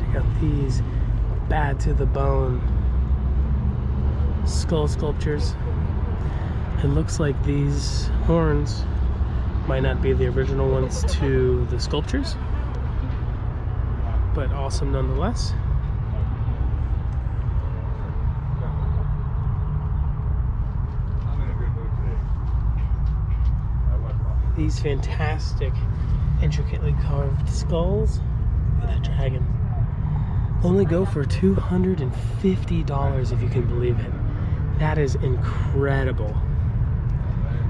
Check out these bad to the bone skull sculptures. It looks like these horns might not be the original ones to the sculptures, but awesome nonetheless. These fantastic, intricately carved skulls. Look at that dragon. Only go for $250 if you can believe it. That is incredible.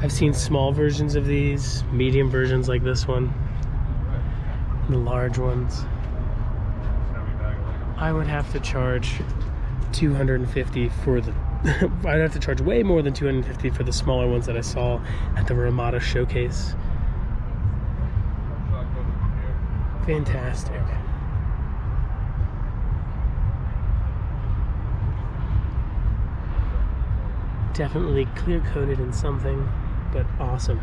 I've seen small versions of these, medium versions like this one, the large ones. I would have to charge $250 for the I'd have to charge way more than $250 for the smaller ones that I saw at the Ramada showcase. Fantastic. Definitely clear coated in something, but awesome.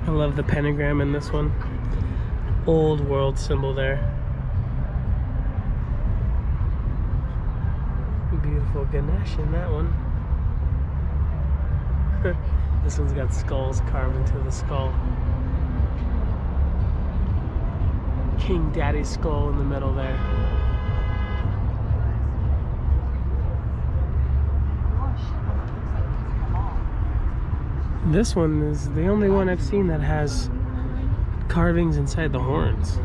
I love the pentagram in this one. Old world symbol there. Beautiful Ganesh in that one. This one's got skulls carved into the skull. King Daddy's skull in the middle there. This one is the only one I've seen that has carvings inside the horns.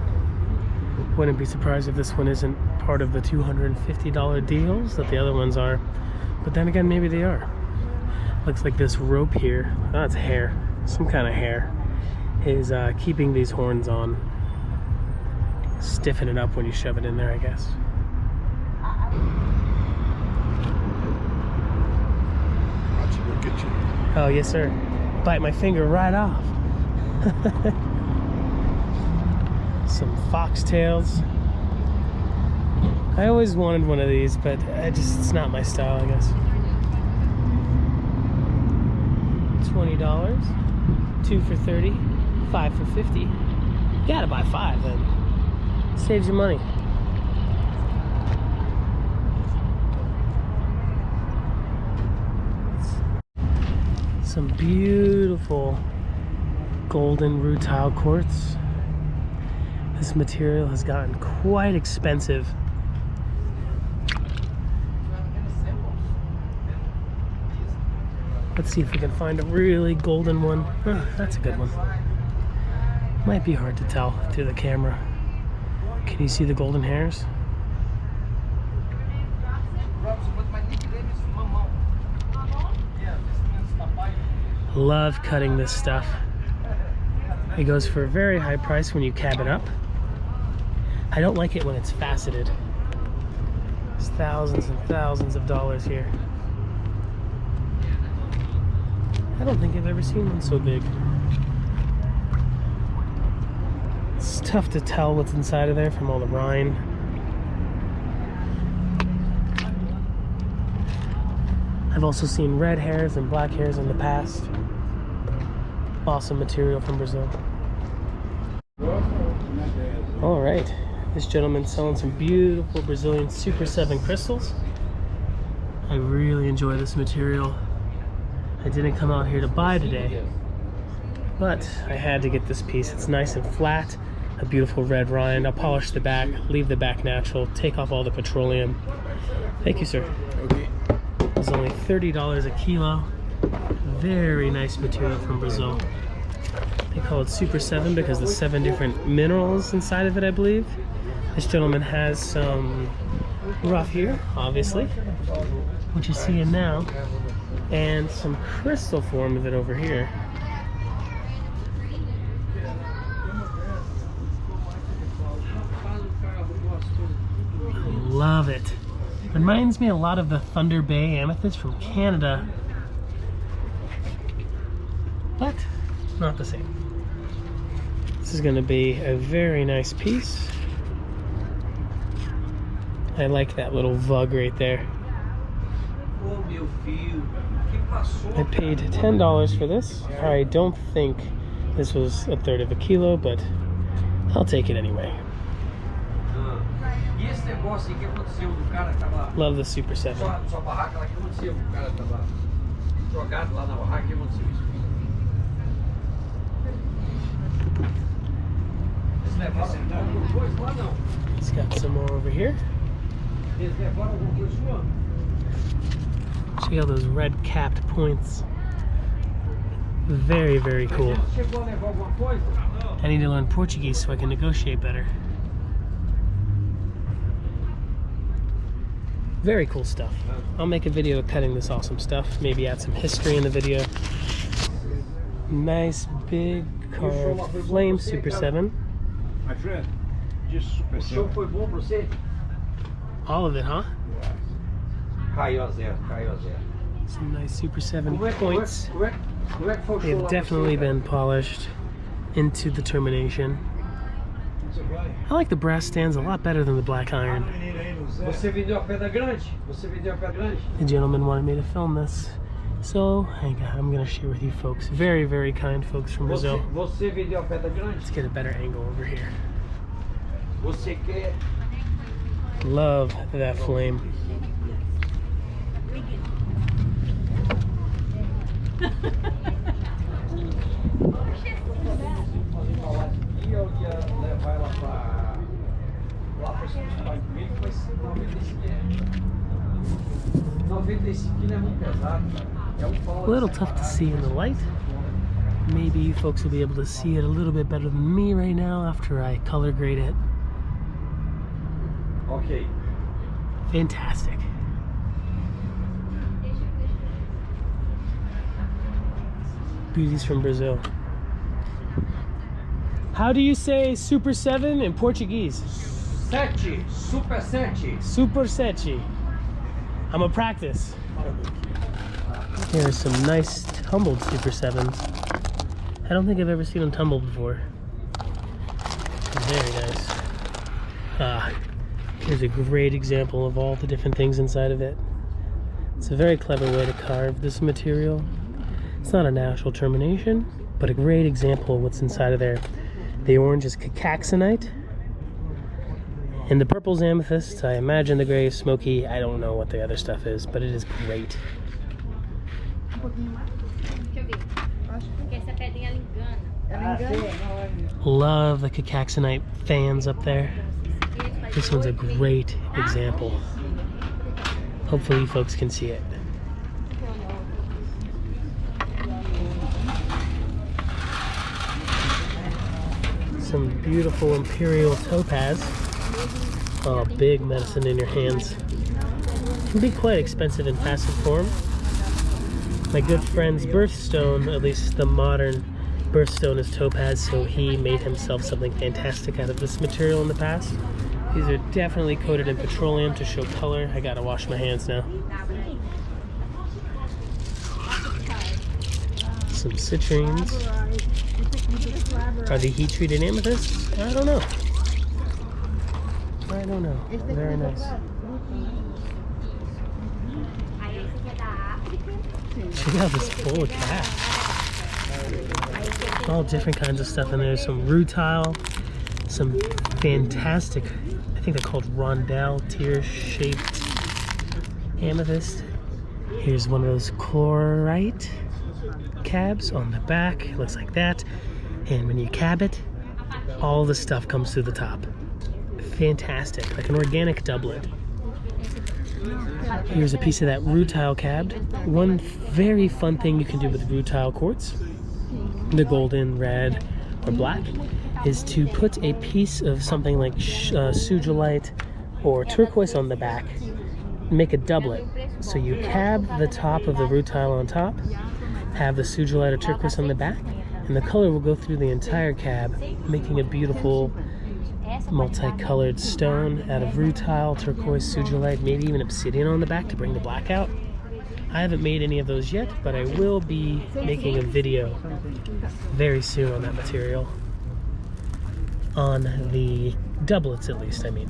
Wouldn't be surprised if this one isn't part of the $250 deals that the other ones are, but then again, maybe they are. Looks like this rope here, oh, it's hair, some kind of hair, is keeping these horns on. Stiffen it up when you shove it in there, I guess. Oh, yes, sir. Bite my finger right off. Some foxtails. I always wanted one of these, but it's not my style, I guess. $20, 2 for $30, 5 for $50. You gotta buy 5 then. Saves you money. Some beautiful golden rutile quartz. This material has gotten quite expensive. Let's see if we can find a really golden one. Oh, that's a good one. Might be hard to tell through the camera. Can you see the golden hairs? Love cutting this stuff. It goes for a very high price when you cab it up. I don't like it when it's faceted. There's thousands and thousands of dollars here. I don't think I've ever seen one so big. It's tough to tell what's inside of there from all the rind. I've also seen red hairs and black hairs in the past. Awesome material from Brazil. All right, this gentleman's selling some beautiful Brazilian Super 7 crystals. I really enjoy this material. I didn't come out here to buy today, but I had to get this piece. It's nice and flat, a beautiful red rind. I'll polish the back, leave the back natural, take off all the petroleum. Thank you, sir. Okay. It's only $30 a kilo. Very nice material from Brazil. They call it Super 7 because the 7 different minerals inside of it, I believe. This gentleman has some rough here, obviously, which you're seeing now, and some crystal form of it over here. Love it. Reminds me a lot of the Thunder Bay amethyst from Canada, but not the same. This is going to be a very nice piece. I like that little Vogel right there. I paid $10 for this. I don't think this was a third of a kilo, but I'll take it anyway. Love the Super 7. It's got some more over here. Check out those red capped points. Very, very cool. I need to learn Portuguese so I can negotiate better. Very cool stuff. I'll make a video of cutting this awesome stuff. Maybe add some history in the video. Nice big carved flame Super 7. All of it, huh? Some nice Super 7 points. They have definitely been polished into the termination. I like the brass stands a lot better than the black iron. The gentleman wanted me to film this, so I'm going to share with you folks. Very, very kind folks from Brazil. Let's get a better angle over here. Love that flame. A little tough to see in the light. Maybe you folks will be able to see it a little bit better than me right now after I color grade it. Okay. Fantastic. Beauties from Brazil. How do you say Super 7 in Portuguese? Sete. Super 7. Super 7. I'm gonna practice. Here are some nice tumbled Super 7s. I don't think I've ever seen them tumbled before. Very nice. Here's a great example of all the different things inside of it. It's a very clever way to carve this material. It's not a natural termination, but a great example of what's inside of there. The orange is cacaxonite, and the purple's amethyst. I imagine the gray is smoky. I don't know what the other stuff is, but it is great. Love the cacaxonite fans up there. This one's a great example. Hopefully you folks can see it. Some beautiful Imperial topaz. Oh, big medicine in your hands. It can be quite expensive in passive form. My good friend's birthstone, at least the modern birthstone, is topaz, so he made himself something fantastic out of this material in the past. These are definitely coated in petroleum to show color. I gotta wash my hands now. Some citrines. Are they heat-treated amethysts? I don't know. I don't know. Very nice. Check out this bowl of caps. All different kinds of stuff in there. Some rutile, some fantastic, I think they're called rondelle, tear-shaped amethyst. Here's one of those chlorite cabs on the back. It looks like that. And when you cab it, all the stuff comes through the top. Fantastic, like an organic doublet. Here's a piece of that rutile cabbed. One very fun thing you can do with rutile quartz, the golden, red, or black, is to put a piece of something like sugilite or turquoise on the back, make a doublet. So you cab the top of the rutile on top, have the sugilite or turquoise on the back, and the color will go through the entire cab, making a beautiful multicolored stone out of rutile, turquoise, sugilite, maybe even obsidian on the back to bring the black out. I haven't made any of those yet, but I will be making a video very soon on that material. on the doublets at least, I mean.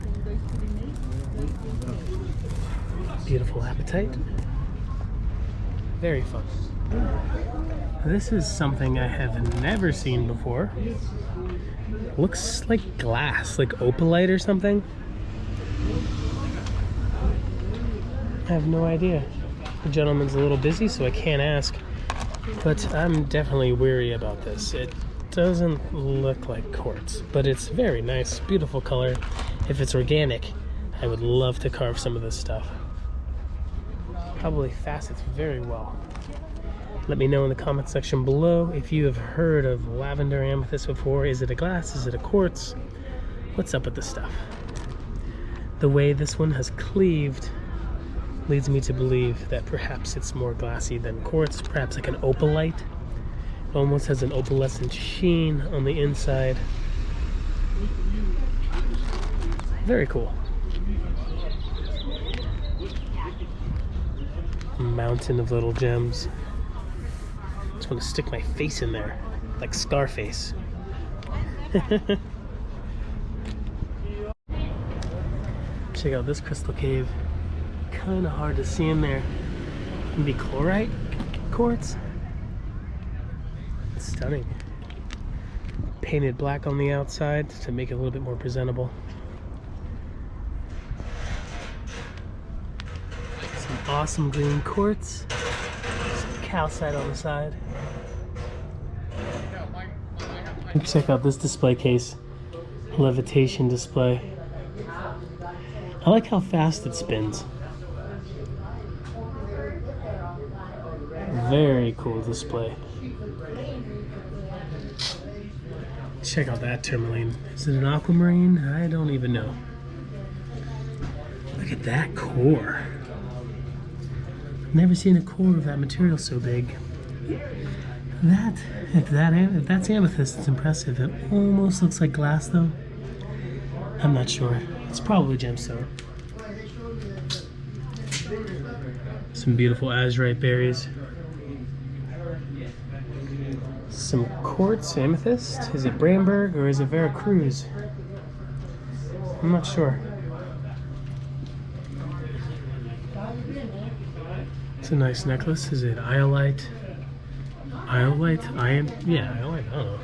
Beautiful apatite. Very fun. This is something I have never seen before. Looks like glass, like opalite or something. I have no idea. The gentleman's a little busy, so I can't ask. But I'm definitely weary about this. It doesn't look like quartz, but it's very nice, beautiful color. If it's organic, I would love to carve some of this stuff. Probably facets very well. Let me know in the comment section below if you have heard of lavender amethyst before. Is it a glass? Is it a quartz? What's up with this stuff? The way this one has cleaved leads me to believe that perhaps it's more glassy than quartz, perhaps like an opalite. It almost has an opalescent sheen on the inside. Very cool. A mountain of little gems. Just want to stick my face in there, like Scarface. Check out this crystal cave. Kind of hard to see in there. Can be chlorite quartz. It's stunning. Painted black on the outside to make it a little bit more presentable. Some awesome green quartz. Some calcite on the side. Check out this display case. Levitation display. I like how fast it spins. Very cool display. Check out that tourmaline. Is it an aquamarine? I don't even know. Look at that core. I've never seen a core of that material so big. If that's amethyst, it's impressive. It almost looks like glass though. I'm not sure. It's probably gemstone. Some beautiful azurite berries. Some quartz amethyst. Is it Bramberg or is it Veracruz? I'm not sure. It's a nice necklace. Is it iolite? Iolite? Yeah, iolite. I don't know.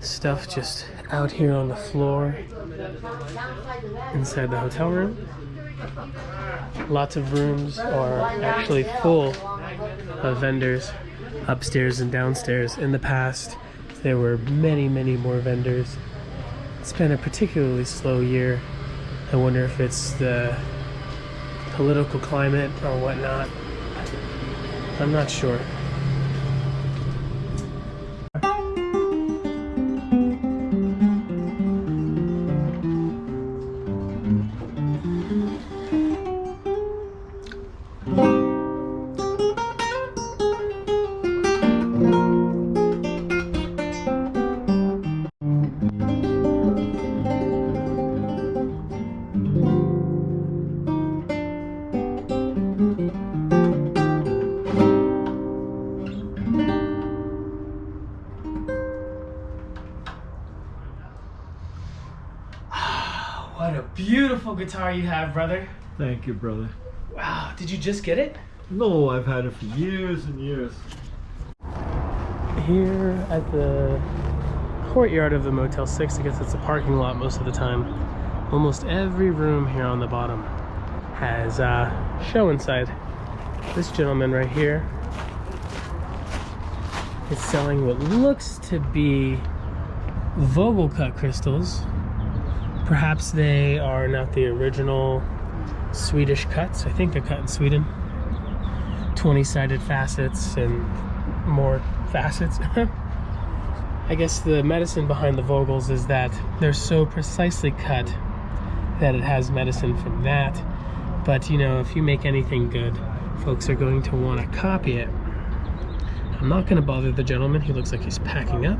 Stuff just out here on the floor inside the hotel room. Lots of rooms are actually full of vendors upstairs and downstairs. In the past, there were many more vendors. It's been a particularly slow year. I wonder if it's the political climate or whatnot. I'm not sure. What a beautiful guitar you have, brother. Thank you, brother. Wow, did you just get it? No, I've had it for years and years. Here at the courtyard of the Motel 6, I guess it's a parking lot most of the time, almost every room here on the bottom has a show inside. This gentleman right here is selling what looks to be Vogel cut crystals. Perhaps they are not the original Swedish cuts. I think they're cut in Sweden. 20-sided facets and more facets. I guess the medicine behind the Vogels is that they're so precisely cut that it has medicine from that. But you know, if you make anything good, folks are going to want to copy it. I'm not going to bother the gentleman. He looks like he's packing up.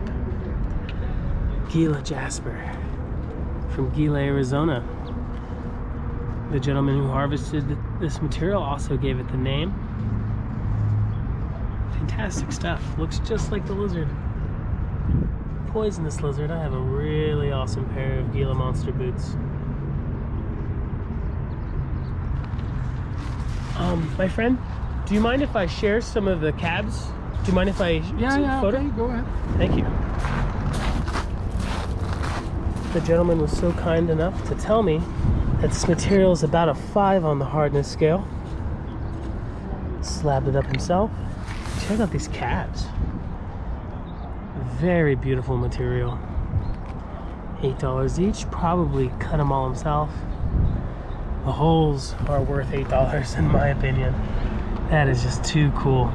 Gila Jasper from Gila, Arizona. The gentleman who harvested this material also gave it the name. Fantastic stuff. Looks just like the lizard. poisonous lizard, I have a really awesome pair of Gila monster boots. My friend, do you mind if I share some of the cabs? Do you mind if I take a photo? Okay, go ahead. Thank you. The gentleman was so kind enough to tell me that this material is about a 5 on the hardness scale. Slabbed it up himself. Check out these cabs. Very beautiful material. $8 each. Probably cut them all himself. The holes are worth $8 in my opinion. That is just too cool.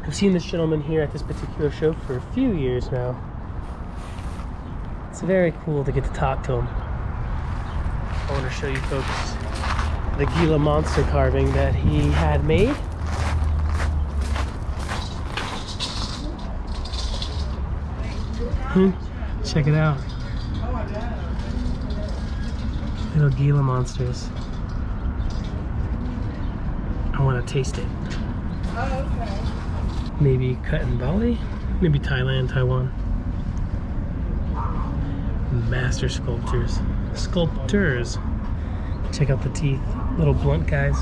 I've seen this gentleman here at this particular show for a few years now. It's very cool to get to talk to him. I want to show you folks the Gila monster carving that he had made. Check it out. Little Gila monsters. I want to taste it. Maybe cut in Bali, maybe Thailand, Taiwan. Master sculptors. Check out the teeth, little blunt guys.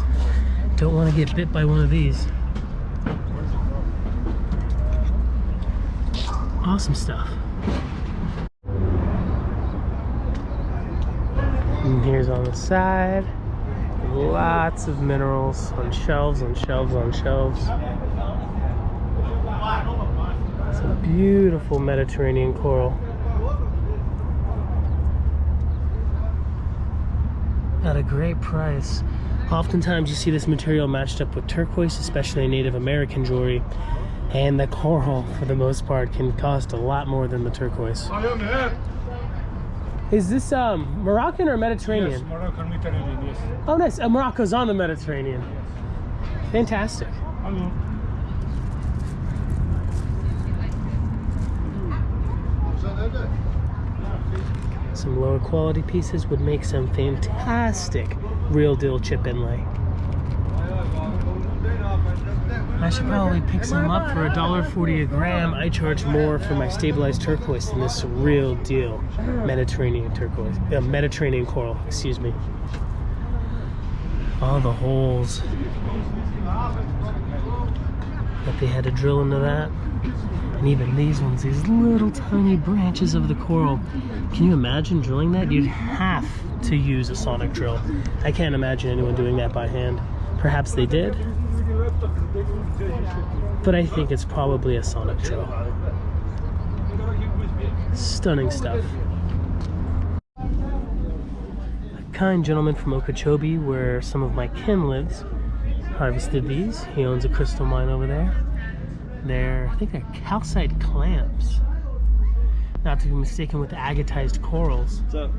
Don't want to get bit by one of these. Awesome stuff. And here's on the side, lots of minerals on shelves, on shelves, on shelves. Some beautiful Mediterranean coral. At a great price. Oftentimes you see this material matched up with turquoise, especially Native American jewelry, and the coral, for the most part, can cost a lot more than the turquoise. Is this Moroccan or Mediterranean? Yes, Moroccan Mediterranean, yes. Oh, nice. Morocco's on the Mediterranean. Fantastic. Hello. Some lower quality pieces would make some fantastic real deal chip inlay. I should probably pick some up for $1.40 a gram. I charge more for my stabilized turquoise than this real deal Mediterranean turquoise, Mediterranean coral, excuse me. All the holes that they had to drill into that. And even these ones, these little tiny branches of the coral. Can you imagine drilling that? You'd have to use a sonic drill. I can't imagine anyone doing that by hand. Perhaps they did, but I think it's probably a sonic drill. Stunning stuff. A kind gentleman from Okeechobee, where some of my kin lives, harvested these. He owns a crystal mine over there. I think they're calcite clamps. Not to be mistaken with agatized corals. What's up?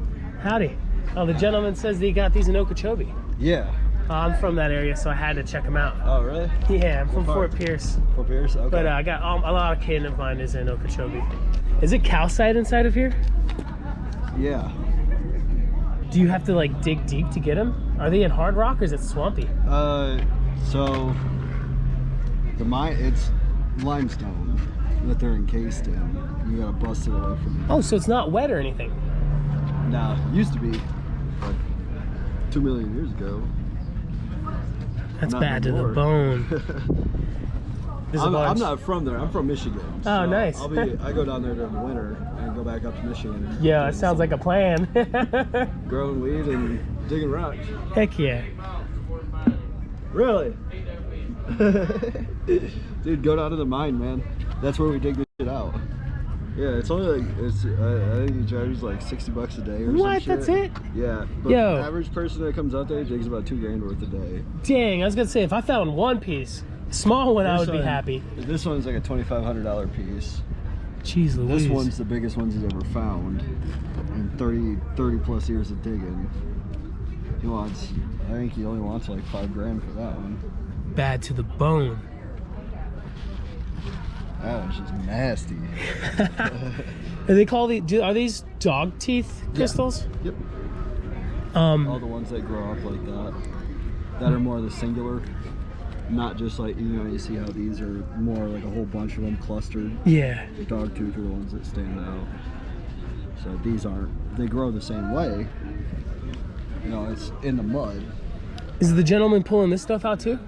Howdy. Oh, the gentleman says that he got these in Okeechobee. Yeah. I'm from that area, so I had to check them out. Oh, really? Yeah, I'm from Fort Pierce. Fort Pierce? Okay. But I got a lot of kin of mine is in Okeechobee. Is it calcite inside of here? Yeah. Do you have to like dig deep to get them? Are they in hard rock or is it swampy? So the mine, it's limestone that they're encased in. You gotta bust it away from it. Oh, so it's not wet or anything? Nah, used to be, but 2 million years ago. That's Not bad to the anymore. bone. I'm not from there. I'm from Michigan. Oh, so nice. I go down there during the winter and go back up to Michigan. Yeah, it sounds like a plan. Growing weed and digging rocks. Heck yeah. Really? Dude, go down to the mine, man. That's where we dig this shit out. Yeah, it's only like, I think it charges like $60 a day or What? some shit. That's it? Yeah. But Yo. the average person that comes out there digs about $2 grand worth a day. Dang, I was gonna say, if I found one piece, small one, I would be happy. This one's like a $2,500 piece. Jeez Louise. This one's the biggest ones he's ever found in 30 plus years of digging. I think he only wants like $5 grand for that one. Bad to the bone. That was just nasty. Are they called are these dog teeth crystals? Yep. All the ones that grow up like that are more the singular not just like, you know, you see how these are more like a whole bunch of them clustered. Yeah. The dogtooth are the ones that stand out. So these aren't, they grow the same way. You know, it's in the mud. Is the gentleman pulling this stuff out too?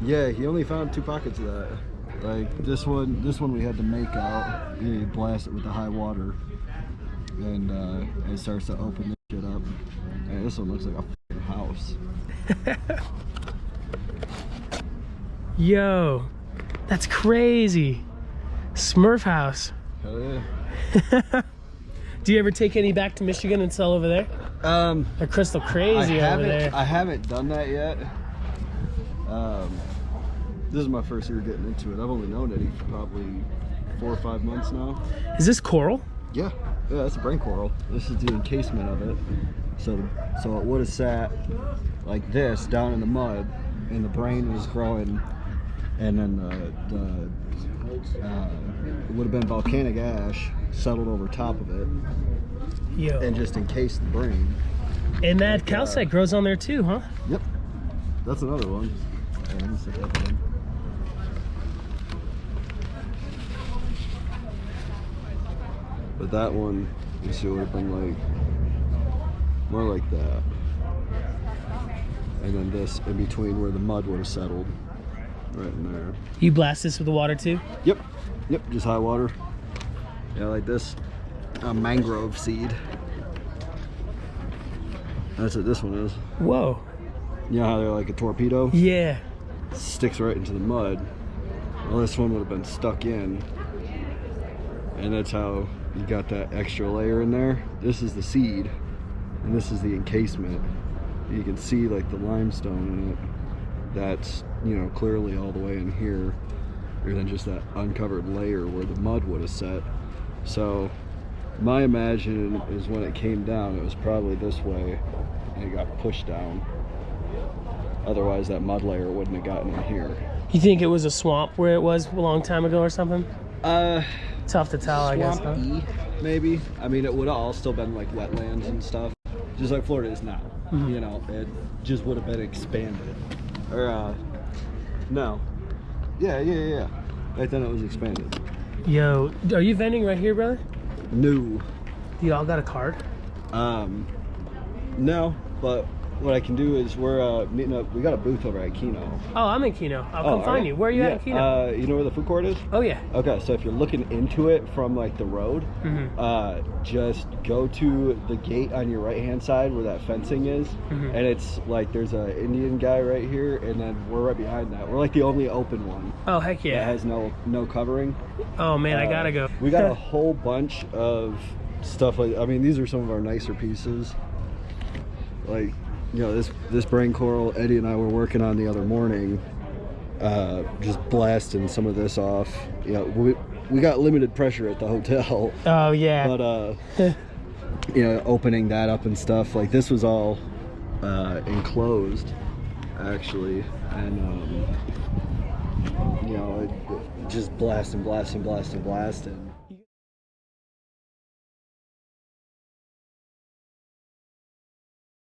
Yeah, he only found 2 pockets of that. Like this one we had to make out. You blast it with the high water, and it starts to open this shit up. And this one looks like a fucking house. Yo, that's crazy. Smurf house. Hell yeah. Do you ever take any back to Michigan and sell over there? They're crystal crazy over there. I haven't done that yet. This is my first year getting into it. I've only known Eddie for probably 4 or 5 months now. Is this coral? Yeah, that's a brain coral. This is the encasement of it. So it would have sat like this down in the mud, and the brain was growing, and then it would have been volcanic ash settled over top of it. Yo. And just encased the brain. And that calcite grows on there too, huh? Yep. That's another one. Yeah, let me set that down. But that one, you see, would have been like more like that. And then this in between where the mud would have settled. Right in there. You blast this with the water too? Yep. Yep, just high water. Yeah, like this. A mangrove seed. That's what this one is. Whoa. You know how they're like a torpedo? Yeah. Sticks right into the mud. Well, this one would have been stuck in. And that's how you got that extra layer in there. This is the seed. And this is the encasement. You can see like the limestone in it. That's, you know, clearly all the way in here. And then just that uncovered layer where the mud would have set. So my imagining is when it came down, it was probably this way, and it got pushed down. Otherwise, that mud layer wouldn't have gotten in here. You think it was a swamp where it was a long time ago or something? Tough to tell, I guess. Huh? Maybe. I mean, it would have all still been like wetlands and stuff, just like Florida is now. Mm-hmm. You know, it just would have been expanded. Or, no. Yeah. Right then it was expanded. Yo, are you vending right here, brother? No. You all got a card? No, but what I can do is we're meeting up. We got a booth over at Kino. Oh, I'm in Kino. I'll come find you. Where are you at in Kino? You know where the food court is? Oh, yeah. Okay, so if you're looking into it from like the road, just go to the gate on your right hand side where that fencing is, and it's like there's an Indian guy right here, and then we're right behind that. We're like the only open one. Oh, heck yeah. That has no covering. Oh man, I gotta go. We got a whole bunch of stuff like, I mean, these are some of our nicer pieces. Like, you know, this brain coral Eddie and I were working on the other morning, just blasting some of this off. You know, we got limited pressure at the hotel. Oh yeah. But you know, opening that up and stuff, like this was all enclosed actually, and you know, just blasting.